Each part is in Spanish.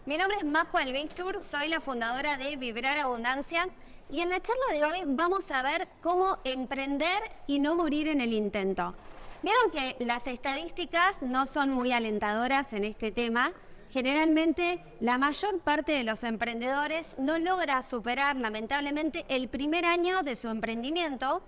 Mi nombre es Majo Albinstur, soy la fundadora de Vibrar Abundancia y en la charla de hoy vamos a ver cómo emprender y no morir en el intento. Vieron que las estadísticas no son muy alentadoras en este tema. Generalmente la mayor parte de los emprendedores no logra superar lamentablemente el primer año de su emprendimiento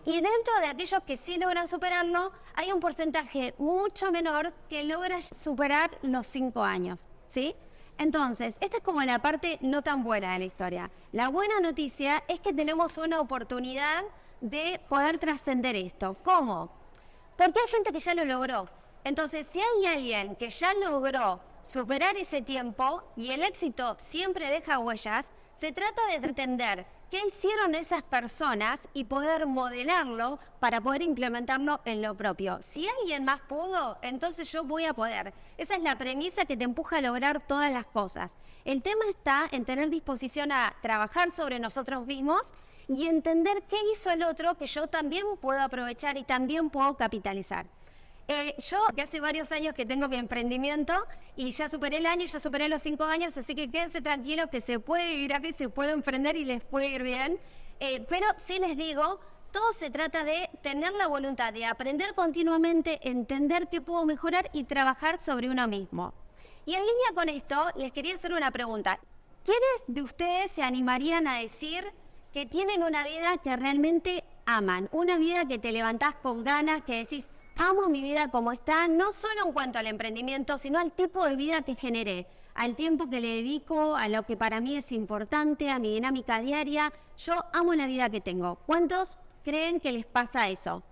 y dentro de aquellos que sí logran superarlo hay un porcentaje mucho menor que logra superar los 5 años, ¿sí? Entonces, esta es como la parte no tan buena de la historia. La buena noticia es que tenemos una oportunidad de poder trascender esto. ¿Cómo? Porque hay gente que ya lo logró. Entonces, si hay alguien que ya logró superar ese tiempo y el éxito siempre deja huellas, se trata de entender qué hicieron esas personas y poder modelarlo para poder implementarlo en lo propio. Si alguien más pudo, entonces yo voy a poder. Esa es la premisa que te empuja a lograr todas las cosas. El tema está en tener disposición a trabajar sobre nosotros mismos y entender qué hizo el otro que yo también puedo aprovechar y también puedo capitalizar. Yo, que hace varios años que tengo mi emprendimiento y ya superé el año, ya superé los 5 años, así que quédense tranquilos que se puede vivir aquí, se puede emprender y les puede ir bien. Pero sí les digo, todo se trata de tener la voluntad de aprender continuamente, entender qué puedo mejorar y trabajar sobre uno mismo. Y en línea con esto, les quería hacer una pregunta. ¿Quiénes de ustedes se animarían a decir que tienen una vida que realmente aman? Una vida que te levantás con ganas, que decís, amo mi vida como está, no solo en cuanto al emprendimiento, sino al tipo de vida que generé, al tiempo que le dedico, a lo que para mí es importante, a mi dinámica diaria. Yo amo la vida que tengo. ¿Cuántos creen que les pasa eso?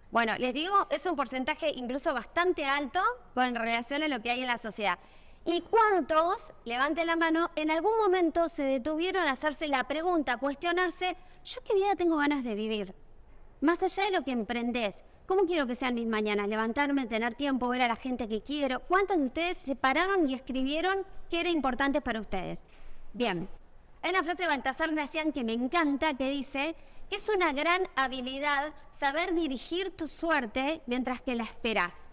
Bueno, les digo, es un porcentaje incluso bastante alto con relación a lo que hay en la sociedad. ¿Y cuántos, levanten la mano, en algún momento se detuvieron a hacerse la pregunta, a cuestionarse, ¿yo qué vida tengo ganas de vivir? Más allá de lo que emprendés, ¿cómo quiero que sean mis mañanas? Levantarme, tener tiempo, ver a la gente que quiero. ¿Cuántos de ustedes se pararon y escribieron qué era importante para ustedes? Bien. Hay una frase de Baltasar Gracián que me encanta que dice que es una gran habilidad saber dirigir tu suerte mientras que la esperás.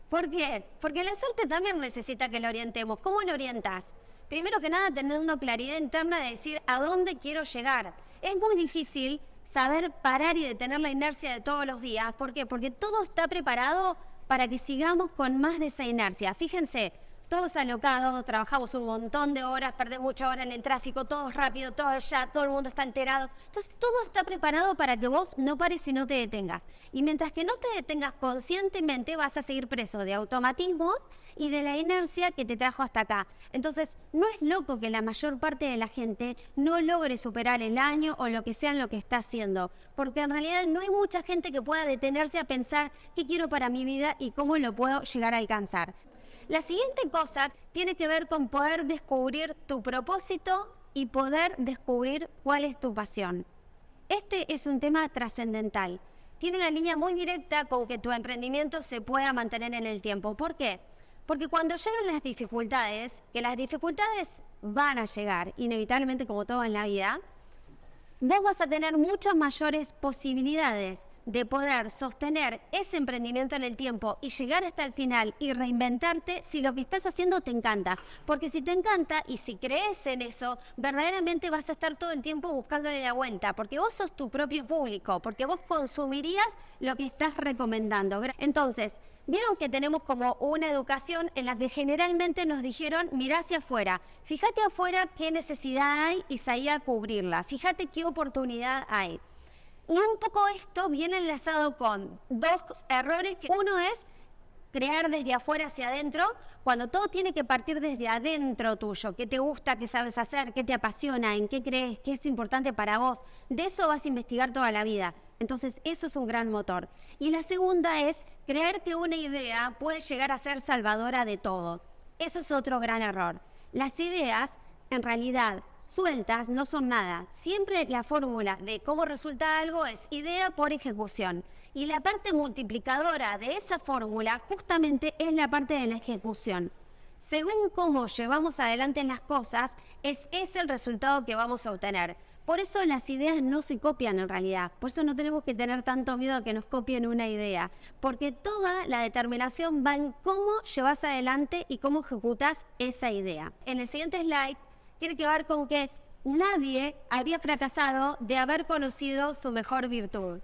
¿Por qué? Porque la suerte también necesita que la orientemos. ¿Cómo la orientás? Primero que nada, teniendo claridad interna de decir a dónde quiero llegar. Es muy difícil saber parar y detener la inercia de todos los días. ¿Por qué? Porque todo está preparado para que sigamos con más de esa inercia. Fíjense, todos alocados, trabajamos un montón de horas, perdemos mucha hora en el tráfico, todo rápido, todo ya, todo el mundo está alterado. Entonces todo está preparado para que vos no pares y no te detengas. Y mientras que no te detengas conscientemente vas a seguir preso de automatismos y de la inercia que te trajo hasta acá. Entonces no es loco que la mayor parte de la gente no logre superar el año o lo que sea en lo que está haciendo. Porque en realidad no hay mucha gente que pueda detenerse a pensar qué quiero para mi vida y cómo lo puedo llegar a alcanzar. La siguiente cosa tiene que ver con poder descubrir tu propósito y poder descubrir cuál es tu pasión. Este es un tema trascendental. Tiene una línea muy directa con que tu emprendimiento se pueda mantener en el tiempo. ¿Por qué? Porque cuando llegan las dificultades, que las dificultades van a llegar, inevitablemente como todo en la vida, vos vas a tener muchas mayores posibilidades de poder sostener ese emprendimiento en el tiempo y llegar hasta el final y reinventarte si lo que estás haciendo te encanta. Porque si te encanta y si crees en eso, verdaderamente vas a estar todo el tiempo buscándole la vuelta, porque vos sos tu propio público, porque vos consumirías lo que estás recomendando. Entonces, vieron que tenemos como una educación en la que generalmente nos dijeron, mirá hacia afuera, fíjate afuera qué necesidad hay y salí a cubrirla, fíjate qué oportunidad hay. Y un poco esto viene enlazado con dos errores, que uno es crear desde afuera hacia adentro, cuando todo tiene que partir desde adentro tuyo. ¿Qué te gusta? ¿Qué sabes hacer? ¿Qué te apasiona? ¿En qué crees? ¿Qué es importante para vos? De eso vas a investigar toda la vida. Entonces eso es un gran motor. Y la segunda es creer que una idea puede llegar a ser salvadora de todo. Eso es otro gran error. Las ideas, en realidad, sueltas no son nada. Siempre la fórmula de cómo resulta algo es idea por ejecución. Y la parte multiplicadora de esa fórmula justamente es la parte de la ejecución. Según cómo llevamos adelante las cosas, es ese el resultado que vamos a obtener. Por eso las ideas no se copian en realidad. Por eso no tenemos que tener tanto miedo a que nos copien una idea. Porque toda la determinación va en cómo llevas adelante y cómo ejecutas esa idea. En el siguiente slide tiene que ver con que nadie había fracasado de haber conocido su mejor virtud.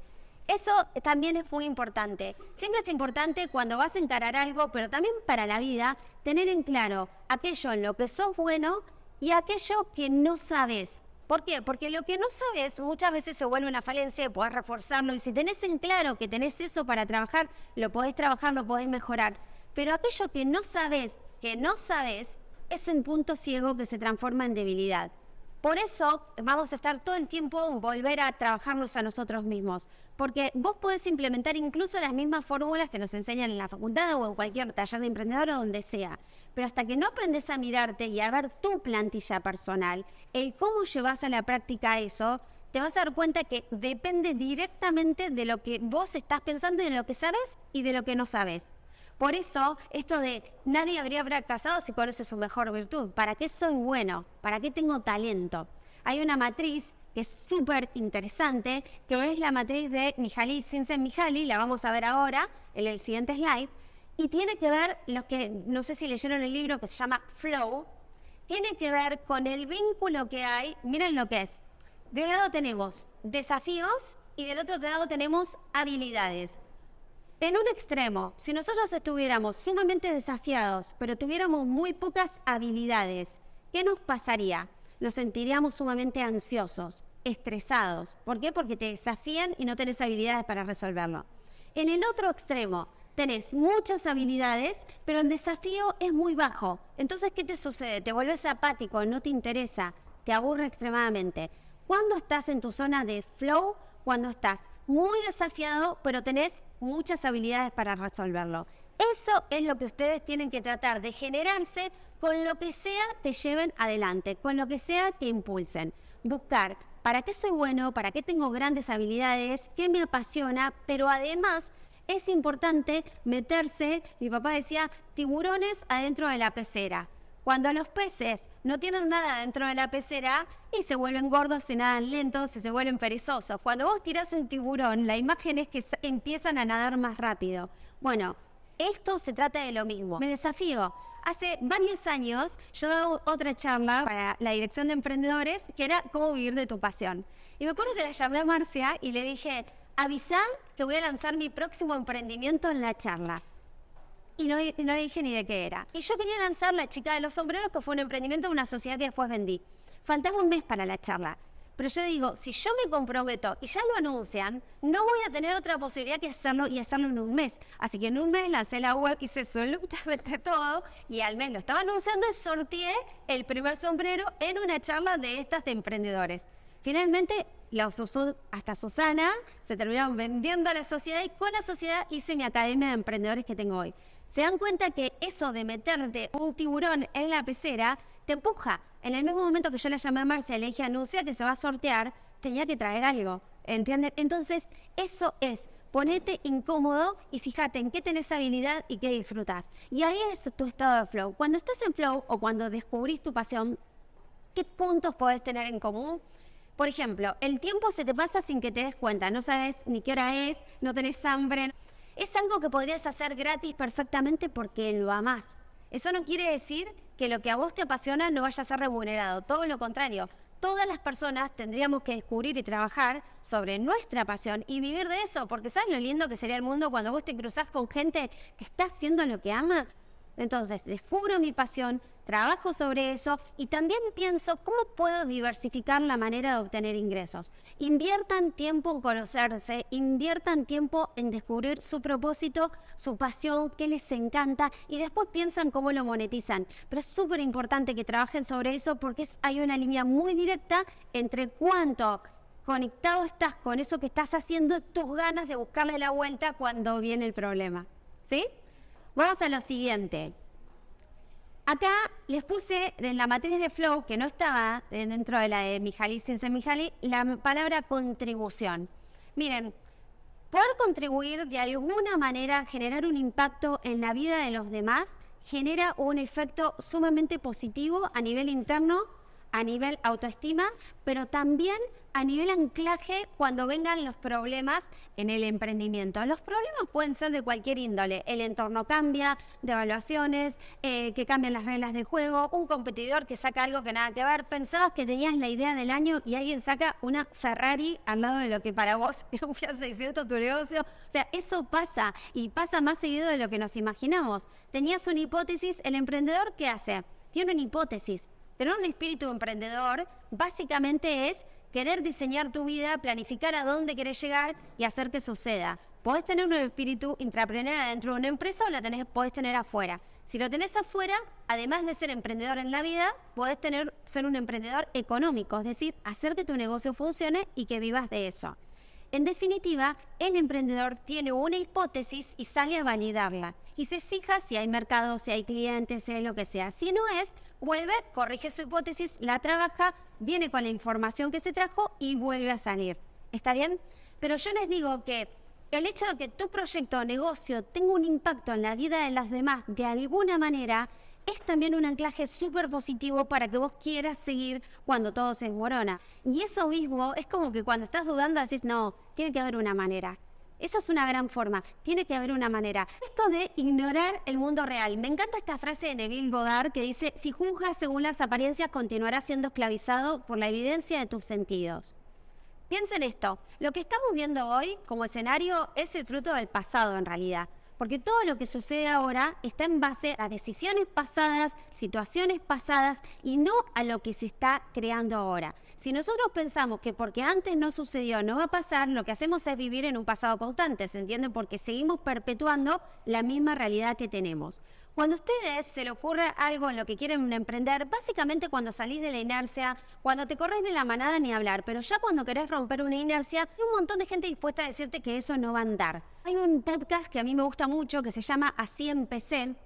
Eso también es muy importante. Siempre es importante cuando vas a encarar algo, pero también para la vida, tener en claro aquello en lo que sos bueno y aquello que no sabes. ¿Por qué? Porque lo que no sabes muchas veces se vuelve una falencia y podés reforzarlo. Y si tenés en claro que tenés eso para trabajar, lo podés mejorar. Pero aquello que no sabes, es un punto ciego que se transforma en debilidad. Por eso vamos a estar todo el tiempo en volver a trabajarnos a nosotros mismos. Porque vos podés implementar incluso las mismas fórmulas que nos enseñan en la facultad o en cualquier taller de emprendedor o donde sea. Pero hasta que no aprendes a mirarte y a ver tu plantilla personal, el cómo llevas a la práctica eso, te vas a dar cuenta que depende directamente de lo que vos estás pensando y de lo que sabes y de lo que no sabes. Por eso, esto de nadie habría fracasado si conoce su mejor virtud. ¿Para qué soy bueno? ¿Para qué tengo talento? Hay una matriz que es súper interesante, que es la matriz de Mihaly Csikszentmihalyi, la vamos a ver ahora en el siguiente slide, y tiene que ver, los que no sé si leyeron el libro que se llama Flow, tiene que ver con el vínculo que hay, miren lo que es. De un lado tenemos desafíos y del otro lado tenemos habilidades. En un extremo, si nosotros estuviéramos sumamente desafiados, pero tuviéramos muy pocas habilidades, ¿qué nos pasaría? Nos sentiríamos sumamente ansiosos, estresados. ¿Por qué? Porque te desafían y no tenés habilidades para resolverlo. En el otro extremo, tenés muchas habilidades, pero el desafío es muy bajo. Entonces, ¿qué te sucede? Te vuelves apático, no te interesa, te aburre extremadamente. ¿Cuándo estás en tu zona de flow? Cuando estás muy desafiado, pero tenés muchas habilidades para resolverlo. Eso es lo que ustedes tienen que tratar de generarse con lo que sea que lleven adelante, con lo que sea que impulsen. Buscar para qué soy bueno, para qué tengo grandes habilidades, qué me apasiona, pero además es importante meterse, mi papá decía, tiburones adentro de la pecera. Cuando los peces no tienen nada dentro de la pecera y se vuelven gordos, se nadan lentos y se vuelven perezosos. Cuando vos tirás un tiburón, la imagen es que empiezan a nadar más rápido. Bueno, esto se trata de lo mismo. Me desafío. Hace varios años yo daba otra charla para la dirección de emprendedores que era cómo vivir de tu pasión. Y me acuerdo que la llamé a Marcia y le dije, avisá que voy a lanzar mi próximo emprendimiento en la charla. Y no le dije ni de qué era. Y yo quería lanzar La Chica de los Sombreros, que fue un emprendimiento de una sociedad que después vendí. Faltaba un mes para la charla. Pero yo digo, si yo me comprometo y ya lo anuncian, no voy a tener otra posibilidad que hacerlo y hacerlo en un mes. Así que en un mes lancé la web, hice absolutamente todo y al mes lo estaba anunciando y sorteé el primer sombrero en una charla de estas de emprendedores. Finalmente los usó hasta Susana, se terminaron vendiendo a la sociedad y con la sociedad hice mi academia de emprendedores que tengo hoy. Se dan cuenta que eso de meterte un tiburón en la pecera te empuja. En el mismo momento que yo le llamé a Marcia y le dije, anuncia que se va a sortear, tenía que traer algo, ¿entienden? Entonces, eso es, ponete incómodo y fíjate en qué tenés habilidad y qué disfrutas. Y ahí es tu estado de flow. Cuando estás en flow o cuando descubrís tu pasión, ¿qué puntos podés tener en común? Por ejemplo, el tiempo se te pasa sin que te des cuenta, no sabes ni qué hora es, no tenés hambre. Es algo que podrías hacer gratis perfectamente porque lo amás. Eso no quiere decir que lo que a vos te apasiona no vaya a ser remunerado, todo lo contrario. Todas las personas tendríamos que descubrir y trabajar sobre nuestra pasión y vivir de eso, porque ¿sabes lo lindo que sería el mundo cuando vos te cruzás con gente que está haciendo lo que ama? Entonces, descubro mi pasión, trabajo sobre eso y también pienso cómo puedo diversificar la manera de obtener ingresos. Inviertan tiempo en conocerse, inviertan tiempo en descubrir su propósito, su pasión, qué les encanta y después piensan cómo lo monetizan. Pero es súper importante que trabajen sobre eso porque hay una línea muy directa entre cuánto conectado estás con eso que estás haciendo, tus ganas de buscarle la vuelta cuando viene el problema. ¿Sí? Vamos a lo siguiente. Acá les puse en la matriz de Flow, que no estaba dentro de la de Mihaly Csikszentmihalyi, la palabra contribución. Miren, poder contribuir de alguna manera, generar un impacto en la vida de los demás, genera un efecto sumamente positivo a nivel interno, a nivel autoestima, pero también a nivel anclaje cuando vengan los problemas en el emprendimiento. Los problemas pueden ser de cualquier índole. El entorno cambia, devaluaciones, que cambian las reglas del juego, un competidor que saca algo que nada que ver. Pensabas que tenías la idea del año y alguien saca una Ferrari al lado de lo que para vos era un Fiat 600 tu negocio. O sea, eso pasa y pasa más seguido de lo que nos imaginamos. Tenías una hipótesis, el emprendedor, ¿qué hace? Tiene una hipótesis. Tener un espíritu emprendedor básicamente es querer diseñar tu vida, planificar a dónde querés llegar y hacer que suceda. Podés tener un espíritu intrapreneurial adentro de una empresa o podés tener afuera. Si lo tenés afuera, además de ser emprendedor en la vida, podés ser un emprendedor económico, es decir, hacer que tu negocio funcione y que vivas de eso. En definitiva, el emprendedor tiene una hipótesis y sale a validarla. Y se fija si hay mercado, si hay clientes, si hay lo que sea. Si no es, vuelve, corrige su hipótesis, la trabaja, viene con la información que se trajo y vuelve a salir. ¿Está bien? Pero yo les digo que el hecho de que tu proyecto o negocio tenga un impacto en la vida de las demás de alguna manera es también un anclaje súper positivo para que vos quieras seguir cuando todo se desmorona. Y eso mismo es como que cuando estás dudando decís, no, tiene que haber una manera. Esa es una gran forma, tiene que haber una manera. Esto de ignorar el mundo real. Me encanta esta frase de Neville Goddard que dice, si juzgas según las apariencias, continuarás siendo esclavizado por la evidencia de tus sentidos. Piensen esto, lo que estamos viendo hoy como escenario es el fruto del pasado en realidad. Porque todo lo que sucede ahora está en base a decisiones pasadas, situaciones pasadas y no a lo que se está creando ahora. Si nosotros pensamos que porque antes no sucedió, no va a pasar, lo que hacemos es vivir en un pasado constante, ¿se entiende? Porque seguimos perpetuando la misma realidad que tenemos. Cuando a ustedes se les ocurre algo en lo que quieren emprender, básicamente cuando salís de la inercia, cuando te corres de la manada ni hablar, pero ya cuando querés romper una inercia, hay un montón de gente dispuesta a decirte que eso no va a andar. Hay un podcast que a mí me gusta mucho que se llama Así Empecé,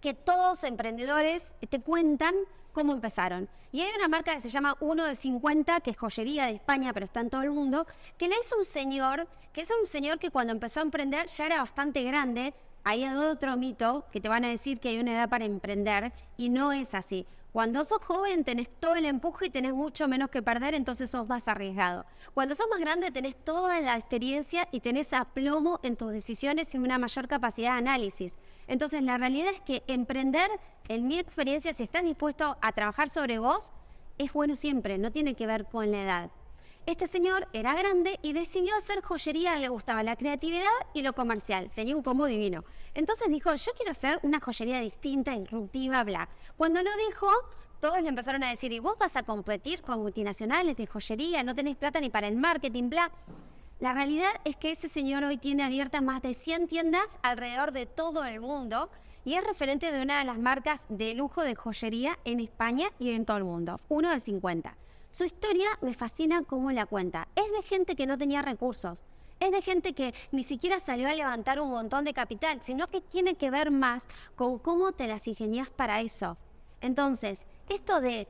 que todos emprendedores te cuentan cómo empezaron. Y hay una marca que se llama 1 de 50, que es joyería de España, pero está en todo el mundo, que le hizo un señor, que cuando empezó a emprender ya era bastante grande. Hay otro mito que te van a decir que hay una edad para emprender y no es así. Cuando sos joven tenés todo el empuje y tenés mucho menos que perder, entonces sos más arriesgado. Cuando sos más grande tenés toda la experiencia y tenés aplomo en tus decisiones y una mayor capacidad de análisis. Entonces la realidad es que emprender, en mi experiencia, si estás dispuesto a trabajar sobre vos, es bueno siempre, no tiene que ver con la edad. Este señor era grande y decidió hacer joyería, le gustaba la creatividad y lo comercial, tenía un combo divino. Entonces dijo, yo quiero hacer una joyería distinta, disruptiva, bla. Cuando lo dijo, todos le empezaron a decir, ¿y vos vas a competir con multinacionales de joyería? No tenés plata ni para el marketing, bla. La realidad es que ese señor hoy tiene abiertas más de 100 tiendas alrededor de todo el mundo y es referente de una de las marcas de lujo de joyería en España y en todo el mundo, 1 de 50. Su historia me fascina cómo la cuenta. Es de gente que no tenía recursos. Es de gente que ni siquiera salió a levantar un montón de capital, sino que tiene que ver más con cómo te las ingenias para eso. Entonces, esto de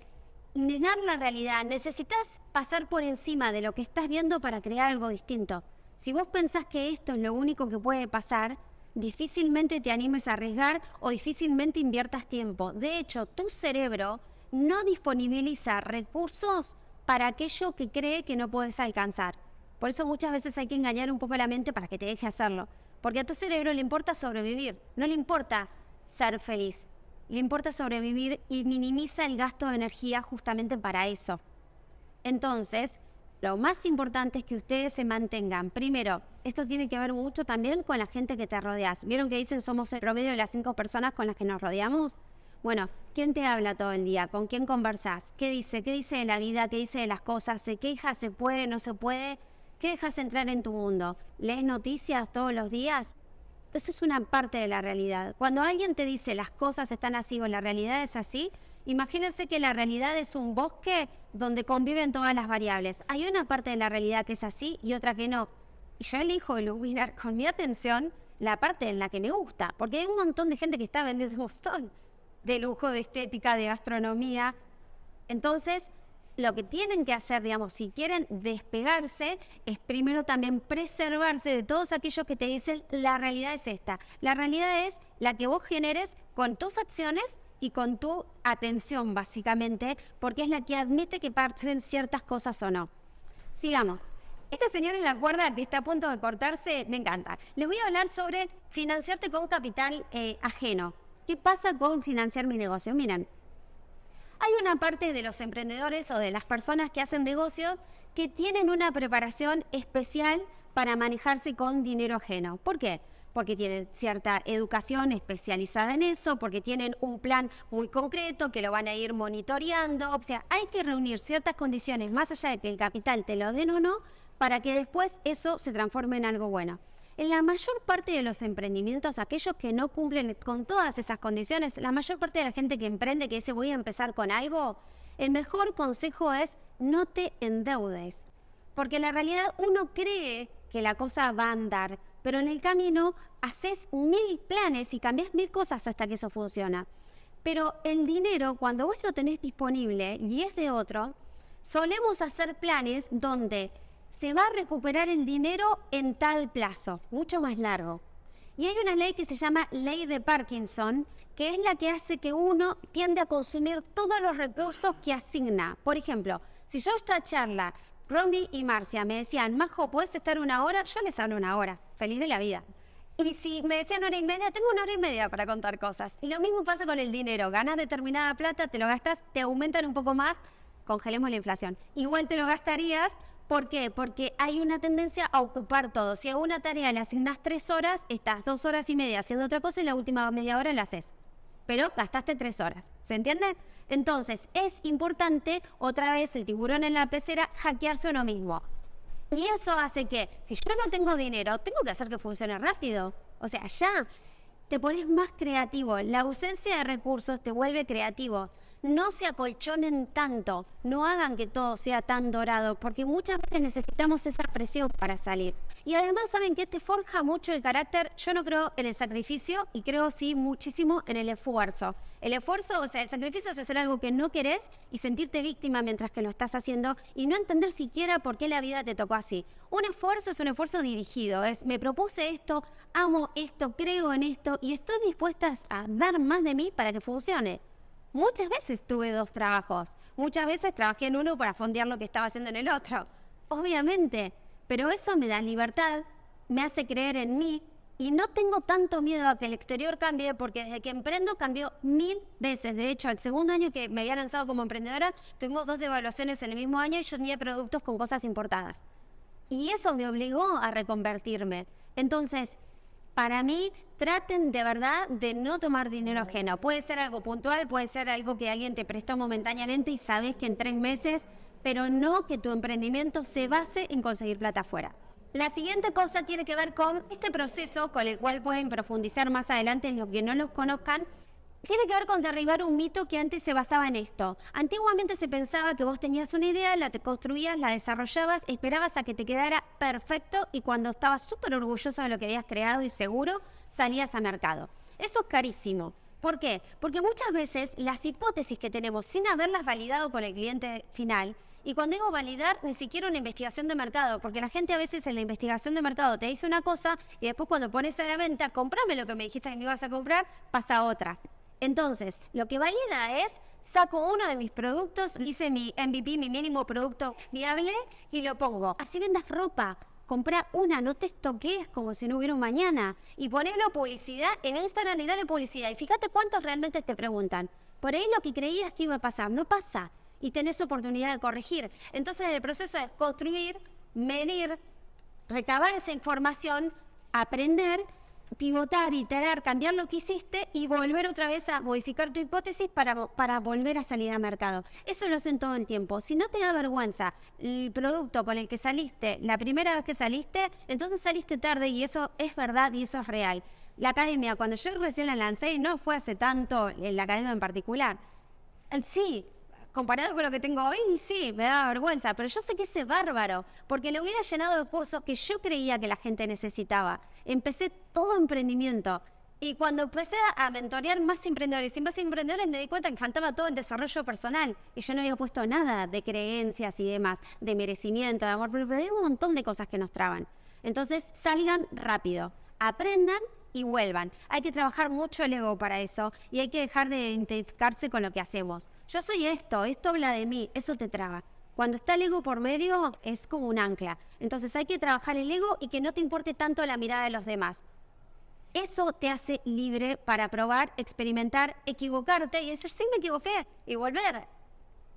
negar la realidad, necesitas pasar por encima de lo que estás viendo para crear algo distinto. Si vos pensás que esto es lo único que puede pasar, difícilmente te animes a arriesgar o difícilmente inviertas tiempo. De hecho, tu cerebro no disponibiliza recursos para aquello que cree que no puedes alcanzar. Por eso muchas veces hay que engañar un poco a la mente para que te deje hacerlo. Porque a tu cerebro le importa sobrevivir, no le importa ser feliz. Le importa sobrevivir y minimiza el gasto de energía justamente para eso. Entonces, lo más importante es que ustedes se mantengan. Primero, esto tiene que ver mucho también con la gente que te rodeas. ¿Vieron que dicen somos el promedio de las 5 personas con las que nos rodeamos? Bueno, ¿quién te habla todo el día? ¿Con quién conversás? ¿Qué dice? ¿Qué dice de la vida? ¿Qué dice de las cosas? ¿Se queja? ¿Se puede? ¿No se puede? ¿Qué dejas entrar en tu mundo? ¿Lees noticias todos los días? Eso es una parte de la realidad. Cuando alguien te dice las cosas están así o la realidad es así, imagínense que la realidad es un bosque donde conviven todas las variables. Hay una parte de la realidad que es así y otra que no. Y yo elijo iluminar con mi atención la parte en la que me gusta, porque hay un montón de gente que está vendiendo un montón de lujo, de estética, de gastronomía. Entonces, lo que tienen que hacer, digamos, si quieren despegarse, es primero también preservarse de todos aquellos que te dicen la realidad es esta. La realidad es la que vos generes con tus acciones y con tu atención, básicamente, porque es la que admite que pasen ciertas cosas o no. Sigamos. Esta señora en la cuerda que está a punto de cortarse, me encanta. Les voy a hablar sobre financiarte con capital ajeno. ¿Qué pasa con financiar mi negocio? Miren, hay una parte de los emprendedores o de las personas que hacen negocios que tienen una preparación especial para manejarse con dinero ajeno. ¿Por qué? Porque tienen cierta educación especializada en eso, porque tienen un plan muy concreto que lo van a ir monitoreando. O sea, hay que reunir ciertas condiciones, más allá de que el capital te lo den o no, para que después eso se transforme en algo bueno. En la mayor parte de los emprendimientos, aquellos que no cumplen con todas esas condiciones, la mayor parte de la gente que emprende, que dice voy a empezar con algo, el mejor consejo es no te endeudes. Porque en la realidad uno cree que la cosa va a andar, pero en el camino haces 1000 planes y cambias 1000 cosas hasta que eso funciona. Pero el dinero, cuando vos lo tenés disponible y es de otro, solemos hacer planes donde se va a recuperar el dinero en tal plazo, mucho más largo. Y hay una ley que se llama ley de Parkinson, que es la que hace que uno tiende a consumir todos los recursos que asigna. Por ejemplo, si yo esta charla, Romy y Marcia me decían, Majo, ¿puedes estar 1 hora? Yo les hablo 1 hora, feliz de la vida. Y si me decían 1 hora y media, tengo 1 hora y media para contar cosas. Y lo mismo pasa con el dinero, ganas determinada plata, te lo gastas, te aumentan un poco más, congelemos la inflación. Igual te lo gastarías. ¿Por qué? Porque hay una tendencia a ocupar todo. Si a una tarea le asignas 3 horas, estás 2 horas y media haciendo otra cosa y la última media hora la haces. Pero gastaste 3 horas. ¿Se entiende? Entonces, es importante, otra vez, el tiburón en la pecera, hackearse uno mismo. Y eso hace que, si yo no tengo dinero, tengo que hacer que funcione rápido. O sea, ya te pones más creativo. La ausencia de recursos te vuelve creativo. No se acolchonen tanto, no hagan que todo sea tan dorado, porque muchas veces necesitamos esa presión para salir. Y además, ¿saben qué? Te forja mucho el carácter. Yo no creo en el sacrificio y creo sí muchísimo en el esfuerzo. El esfuerzo, o sea, el sacrificio es hacer algo que no querés y sentirte víctima mientras que lo estás haciendo y no entender siquiera por qué la vida te tocó así. Un esfuerzo es un esfuerzo dirigido, es me propuse esto, amo esto, creo en esto y estoy dispuesta a dar más de mí para que funcione. Muchas veces tuve 2 trabajos, muchas veces trabajé en uno para fondear lo que estaba haciendo en el otro, obviamente, pero eso me da libertad, me hace creer en mí y no tengo tanto miedo a que el exterior cambie porque desde que emprendo cambió 1000 veces. De hecho, el segundo año que me había lanzado como emprendedora, tuvimos 2 devaluaciones en el mismo año y yo tenía productos con cosas importadas. Y eso me obligó a reconvertirme. Entonces, para mí, traten de verdad de no tomar dinero ajeno. Puede ser algo puntual, puede ser algo que alguien te prestó momentáneamente y sabes que en 3 meses, pero no que tu emprendimiento se base en conseguir plata afuera. La siguiente cosa tiene que ver con este proceso, con el cual pueden profundizar más adelante en los que no los conozcan. Tiene que ver con derribar un mito que antes se basaba en esto. Antiguamente se pensaba que vos tenías una idea, la te construías, la desarrollabas, esperabas a que te quedara perfecto y cuando estabas súper orgulloso de lo que habías creado y seguro, salías a mercado. Eso es carísimo. ¿Por qué? Porque muchas veces las hipótesis que tenemos sin haberlas validado con el cliente final, y cuando digo validar, ni siquiera una investigación de mercado, porque la gente a veces en la investigación de mercado te dice una cosa y después cuando pones a la venta, comprame lo que me dijiste que me ibas a comprar, pasa otra. Entonces, lo que valida es, saco uno de mis productos, hice mi MVP, mi mínimo producto viable, y lo pongo. Así vendas ropa, comprá una, no te estoquees como si no hubiera un mañana. Y ponelo publicidad en Instagram y dale publicidad. Y fíjate cuántos realmente te preguntan. Por ahí lo que creías que iba a pasar, no pasa. Y tenés oportunidad de corregir. Entonces, el proceso es construir, medir, recabar esa información, aprender, pivotar, iterar, cambiar lo que hiciste y volver otra vez a modificar tu hipótesis para volver a salir al mercado. Eso lo hacen todo el tiempo. Si no te da vergüenza el producto con el que saliste la primera vez que saliste, entonces saliste tarde y eso es verdad y eso es real. La academia, cuando yo recién la lancé, y no fue hace tanto en la academia en particular, sí, comparado con lo que tengo hoy, sí, me da vergüenza, pero yo sé que ese es bárbaro, porque lo hubiera llenado de cursos que yo creía que la gente necesitaba. Empecé todo emprendimiento y cuando empecé a mentorear más emprendedores y más emprendedores me di cuenta que faltaba todo el desarrollo personal y yo no había puesto nada de creencias y demás, de merecimiento, de amor, pero hay un montón de cosas que nos traban. Entonces salgan rápido, aprendan y vuelvan. Hay que trabajar mucho el ego para eso y hay que dejar de identificarse con lo que hacemos. Yo soy esto habla de mí, eso te traba. Cuando está el ego por medio, es como un ancla. Entonces hay que trabajar el ego y que no te importe tanto la mirada de los demás. Eso te hace libre para probar, experimentar, equivocarte y decir, sí, me equivoqué, y volver.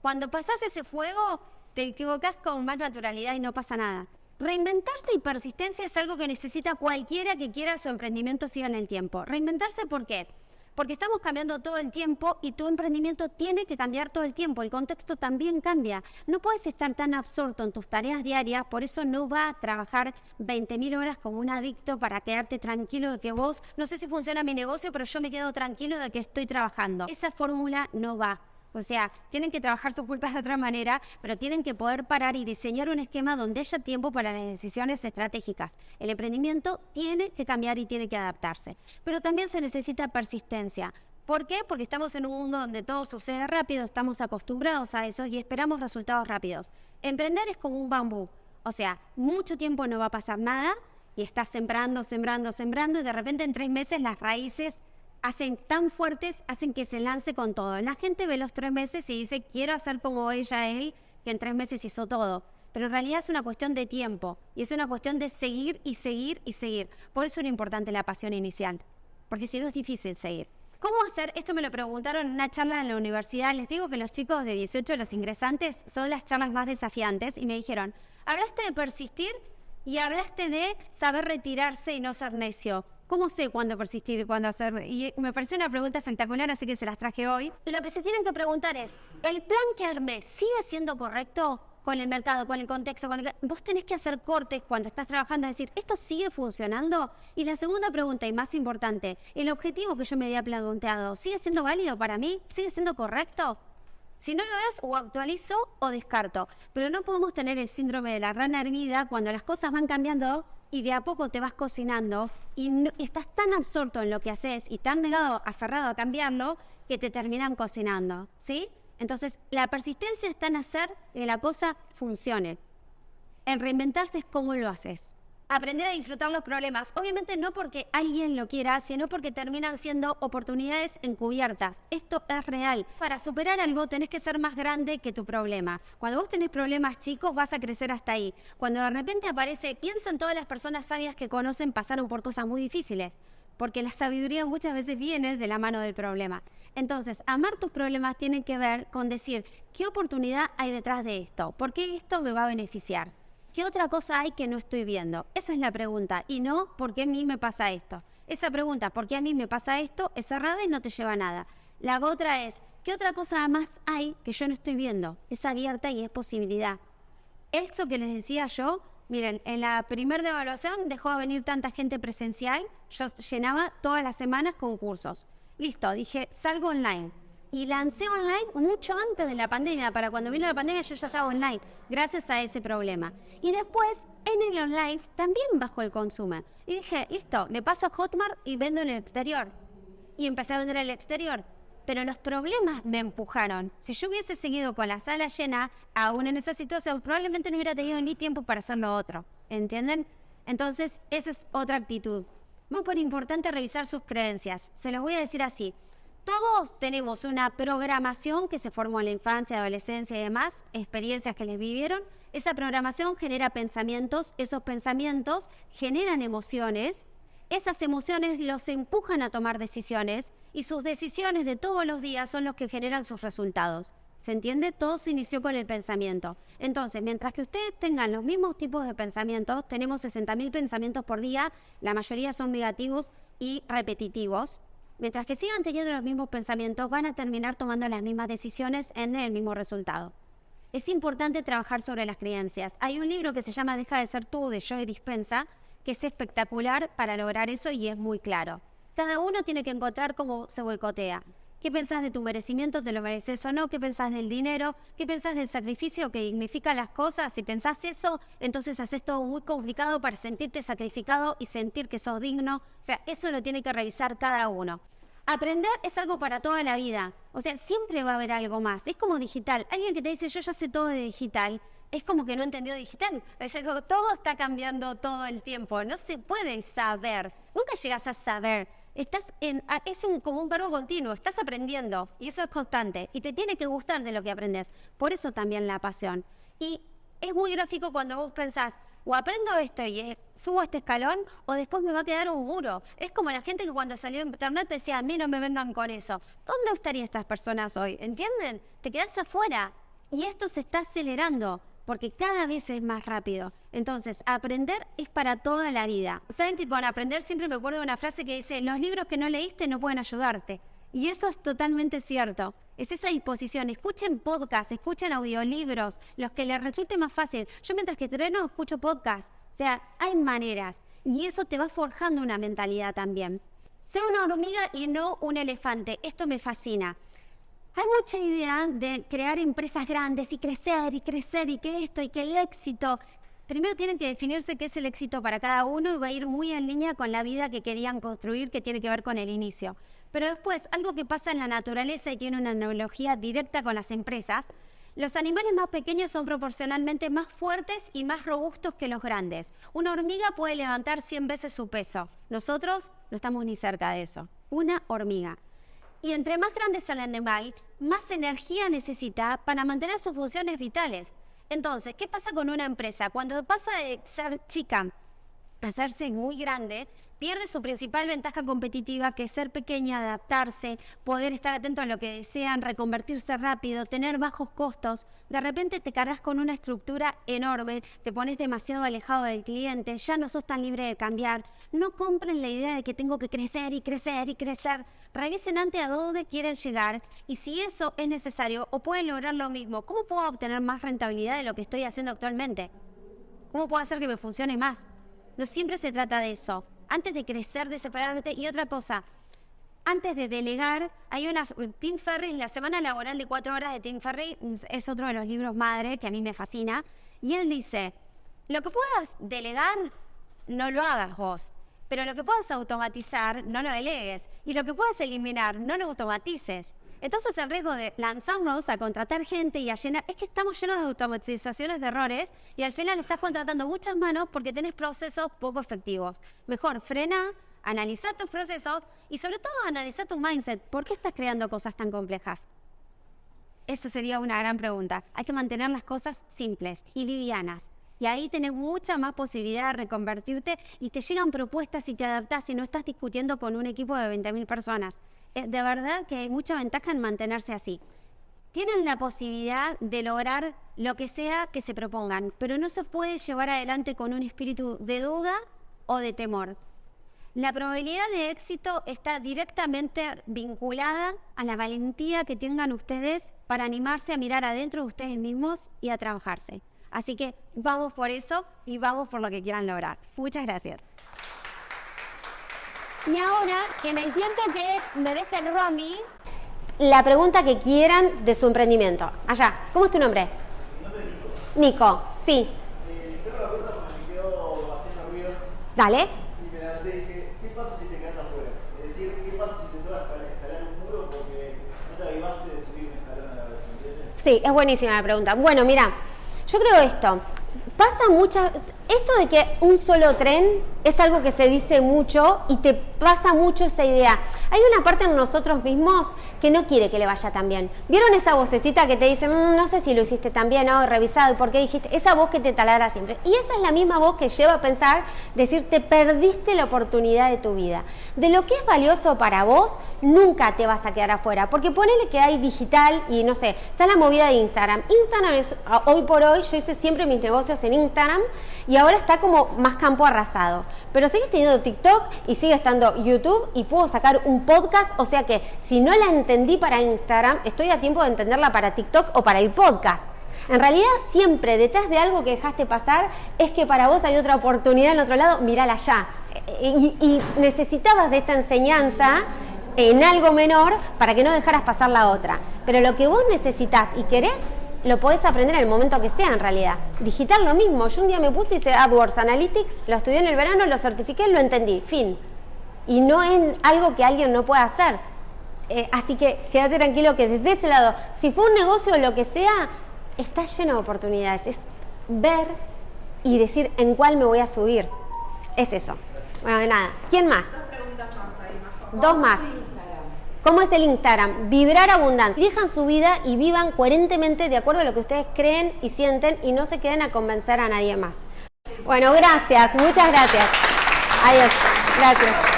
Cuando pasás ese fuego, te equivocás con más naturalidad y no pasa nada. Reinventarse y persistencia es algo que necesita cualquiera que quiera su emprendimiento siga en el tiempo. Reinventarse, ¿por qué? Porque estamos cambiando todo el tiempo y tu emprendimiento tiene que cambiar todo el tiempo. El contexto también cambia. No puedes estar tan absorto en tus tareas diarias, por eso no va a trabajar 20.000 horas como un adicto para quedarte tranquilo de que vos, no sé si funciona mi negocio, pero yo me quedo tranquilo de que estoy trabajando. Esa fórmula no va. O sea, tienen que trabajar sus culpas de otra manera, pero tienen que poder parar y diseñar un esquema donde haya tiempo para las decisiones estratégicas. El emprendimiento tiene que cambiar y tiene que adaptarse. Pero también se necesita persistencia. ¿Por qué? Porque estamos en un mundo donde todo sucede rápido, estamos acostumbrados a eso y esperamos resultados rápidos. Emprender es como un bambú. O sea, mucho tiempo no va a pasar nada y estás sembrando y de repente en 3 meses las raíces hacen tan fuertes, hacen que se lance con todo. La gente ve los 3 meses y dice, quiero hacer como él, que en 3 meses hizo todo. Pero en realidad es una cuestión de tiempo y es una cuestión de seguir y seguir y seguir. Por eso era importante la pasión inicial, porque si no es difícil seguir. ¿Cómo hacer? Esto me lo preguntaron en una charla en la universidad. Les digo que los chicos de 18, los ingresantes, son las charlas más desafiantes y me dijeron, hablaste de persistir y hablaste de saber retirarse y no ser necio. ¿Cómo sé cuándo persistir y cuándo hacer? Y me pareció una pregunta espectacular, así que se las traje hoy. Lo que se tienen que preguntar es, ¿el plan que armé sigue siendo correcto con el mercado, con el contexto? Vos tenés que hacer cortes cuando estás trabajando, decir, ¿esto sigue funcionando? Y la segunda pregunta, y más importante, ¿el objetivo que yo me había planteado sigue siendo válido para mí? ¿Sigue siendo correcto? Si no lo es, o actualizo o descarto. Pero no podemos tener el síndrome de la rana hervida cuando las cosas van cambiando y de a poco te vas cocinando y estás tan absorto en lo que haces y tan negado, aferrado a cambiarlo, que te terminan cocinando, ¿sí? Entonces, la persistencia está en hacer que la cosa funcione. En reinventarse es cómo lo haces. Aprender a disfrutar los problemas, obviamente no porque alguien lo quiera, sino porque terminan siendo oportunidades encubiertas. Esto es real. Para superar algo tenés que ser más grande que tu problema. Cuando vos tenés problemas chicos vas a crecer hasta ahí. Cuando de repente aparece, piensa en todas las personas sabias que conocen pasaron por cosas muy difíciles, porque la sabiduría muchas veces viene de la mano del problema. Entonces, amar tus problemas tiene que ver con decir, ¿qué oportunidad hay detrás de esto? ¿Por qué esto me va a beneficiar? ¿Qué otra cosa hay que no estoy viendo? Esa es la pregunta. Y no, ¿por qué a mí me pasa esto? Esa pregunta, ¿por qué a mí me pasa esto? Es cerrada y no te lleva a nada. La otra es, ¿qué otra cosa más hay que yo no estoy viendo? Es abierta y es posibilidad. Eso que les decía yo, miren, en la primera devaluación dejó de venir tanta gente presencial. Yo llenaba todas las semanas con cursos. Listo, dije, salgo online. Y lancé online mucho antes de la pandemia. Para cuando vino la pandemia yo ya estaba online, gracias a ese problema. Y después, en el online, también bajó el consumo. Y dije, listo, me paso a Hotmart y vendo en el exterior. Y empecé a vender en el exterior. Pero los problemas me empujaron. Si yo hubiese seguido con la sala llena, aún en esa situación, probablemente no hubiera tenido ni tiempo para hacer lo otro. ¿Entienden? Entonces, esa es otra actitud. Muy importante revisar sus creencias. Se los voy a decir así. Todos tenemos una programación que se formó en la infancia, adolescencia y demás, experiencias que les vivieron. Esa programación genera pensamientos, esos pensamientos generan emociones, esas emociones los empujan a tomar decisiones y sus decisiones de todos los días son los que generan sus resultados. ¿Se entiende? Todo se inició con el pensamiento. Entonces, mientras que ustedes tengan los mismos tipos de pensamientos, tenemos 60.000 pensamientos por día, la mayoría son negativos y repetitivos. Mientras que sigan teniendo los mismos pensamientos, van a terminar tomando las mismas decisiones en el mismo resultado. Es importante trabajar sobre las creencias. Hay un libro que se llama Deja de ser tú, de Joe Dispenza, que es espectacular para lograr eso y es muy claro. Cada uno tiene que encontrar cómo se boicotea. ¿Qué pensás de tu merecimiento? ¿Te lo mereces o no? ¿Qué pensás del dinero? ¿Qué pensás del sacrificio que dignifica las cosas? Si pensás eso, entonces haces todo muy complicado para sentirte sacrificado y sentir que sos digno. O sea, eso lo tiene que revisar cada uno. Aprender es algo para toda la vida. O sea, siempre va a haber algo más. Es como digital. Alguien que te dice, yo ya sé todo de digital, es como que no entendió digital. Es como todo está cambiando todo el tiempo. No se puede saber. nunca llegas a saber. Como un verbo continuo, estás aprendiendo y eso es constante y te tiene que gustar de lo que aprendes. Por eso también la pasión. Y es muy gráfico cuando vos pensás, o aprendo esto y subo este escalón, o después me va a quedar un muro. Es como la gente que cuando salió en internet decía, a mí no me vengan con eso. ¿Dónde estarían estas personas hoy? ¿Entienden? Te quedás afuera. Y esto se está acelerando, porque cada vez es más rápido. Entonces, aprender es para toda la vida. Saben que con aprender siempre me acuerdo de una frase que dice, los libros que no leíste no pueden ayudarte. Y eso es totalmente cierto. Es esa disposición. Escuchen podcasts, escuchen audiolibros, los que les resulte más fácil. Yo mientras que entreno escucho podcasts. O sea, hay maneras. Y eso te va forjando una mentalidad también. Sé una hormiga y no un elefante. Esto me fascina. Hay mucha idea de crear empresas grandes y crecer y que esto y que el éxito. Primero tienen que definirse qué es el éxito para cada uno y va a ir muy en línea con la vida que querían construir, que tiene que ver con el inicio. Pero después, algo que pasa en la naturaleza y tiene una analogía directa con las empresas, los animales más pequeños son proporcionalmente más fuertes y más robustos que los grandes. Una hormiga puede levantar 100 veces su peso. Nosotros no estamos ni cerca de eso. Una hormiga. Y entre más grande es el animal, más energía necesita para mantener sus funciones vitales. Entonces, ¿qué pasa con una empresa? Cuando pasa de ser chica a hacerse muy grande, pierde su principal ventaja competitiva, que es ser pequeña, adaptarse, poder estar atento a lo que desean, reconvertirse rápido, tener bajos costos. De repente te cargas con una estructura enorme, te pones demasiado alejado del cliente, ya no sos tan libre de cambiar. No compren la idea de que tengo que crecer y crecer y crecer. Revisen antes a dónde quieren llegar y si eso es necesario o pueden lograr lo mismo, ¿cómo puedo obtener más rentabilidad de lo que estoy haciendo actualmente? ¿Cómo puedo hacer que me funcione más? No siempre se trata de eso. Antes de crecer desesperadamente, y otra cosa, antes de delegar, hay una Tim Ferriss, la semana laboral de 4 horas de Tim Ferriss, es otro de los libros madre que a mí me fascina, y él dice, lo que puedas delegar, no lo hagas vos, pero lo que puedas automatizar, no lo delegues, y lo que puedas eliminar, no lo automatices. Entonces el riesgo de lanzarnos a contratar gente y a llenar, es que estamos llenos de automatizaciones de errores y al final estás contratando muchas manos porque tenés procesos poco efectivos. Mejor frena, analiza tus procesos y sobre todo analiza tu mindset. ¿Por qué estás creando cosas tan complejas? Eso sería una gran pregunta. Hay que mantener las cosas simples y livianas. Y ahí tenés mucha más posibilidad de reconvertirte y te llegan propuestas y te adaptás y no estás discutiendo con un equipo de 20.000 personas. De verdad que hay mucha ventaja en mantenerse así. Tienen la posibilidad de lograr lo que sea que se propongan, pero no se puede llevar adelante con un espíritu de duda o de temor. La probabilidad de éxito está directamente vinculada a la valentía que tengan ustedes para animarse a mirar adentro de ustedes mismos y a trabajarse. Así que vamos por eso y vamos por lo que quieran lograr. Muchas gracias. Y ahora, que me siento que me deja el Romy, la pregunta que quieran de su emprendimiento. Allá, ¿cómo es tu nombre? Mi nombre es Nico. Nico, sí. tengo una pregunta porque me quedo haciendo ruido. Dale. Y me levanté y dije, ¿qué pasa si te quedas afuera? Es decir, ¿qué pasa si te toca escalar un muro porque no te avivaste de subir un escalón a la vez? ¿Entiendes? Sí, es buenísima la pregunta. Bueno, mira, yo creo esto. Pasa muchas... Esto de que un solo tren es algo que se dice mucho y te pasa mucho esa idea. Hay una parte en nosotros mismos que no quiere que le vaya tan bien. ¿Vieron esa vocecita que te dice, no sé si lo hiciste tan bien, no, revisado, y por qué dijiste? Esa voz que te taladra siempre. Y esa es la misma voz que lleva a pensar, decir, te perdiste la oportunidad de tu vida. De lo que es valioso para vos, nunca te vas a quedar afuera. Porque ponele que hay digital y no sé, está la movida de Instagram. Instagram es, hoy por hoy, yo hice siempre mis negocios en Instagram y ahora está como más campo arrasado. Pero sigue teniendo TikTok y sigue estando YouTube y puedo sacar un podcast, o sea que si no la entendí para Instagram, estoy a tiempo de entenderla para TikTok o para el podcast. En realidad siempre detrás de algo que dejaste pasar es que para vos hay otra oportunidad en otro lado, mírala ya. Y necesitabas de esta enseñanza en algo menor para que no dejaras pasar la otra. Pero lo que vos necesitas y querés, lo podés aprender en el momento que sea en realidad. Digital lo mismo. Yo un día me puse y hice AdWords Analytics, lo estudié en el verano, lo certifiqué, lo entendí. Fin. Y no es algo que alguien no pueda hacer. Así que quédate tranquilo que desde ese lado, si fue un negocio o lo que sea, está lleno de oportunidades. Es ver y decir en cuál me voy a subir. Es eso. Bueno, nada. ¿Quién más? Dos más. ¿Cómo es el Instagram? Vibrar abundancia. Elijan su vida y vivan coherentemente de acuerdo a lo que ustedes creen y sienten y no se queden a convencer a nadie más. Bueno, gracias. Muchas gracias. Adiós. Gracias.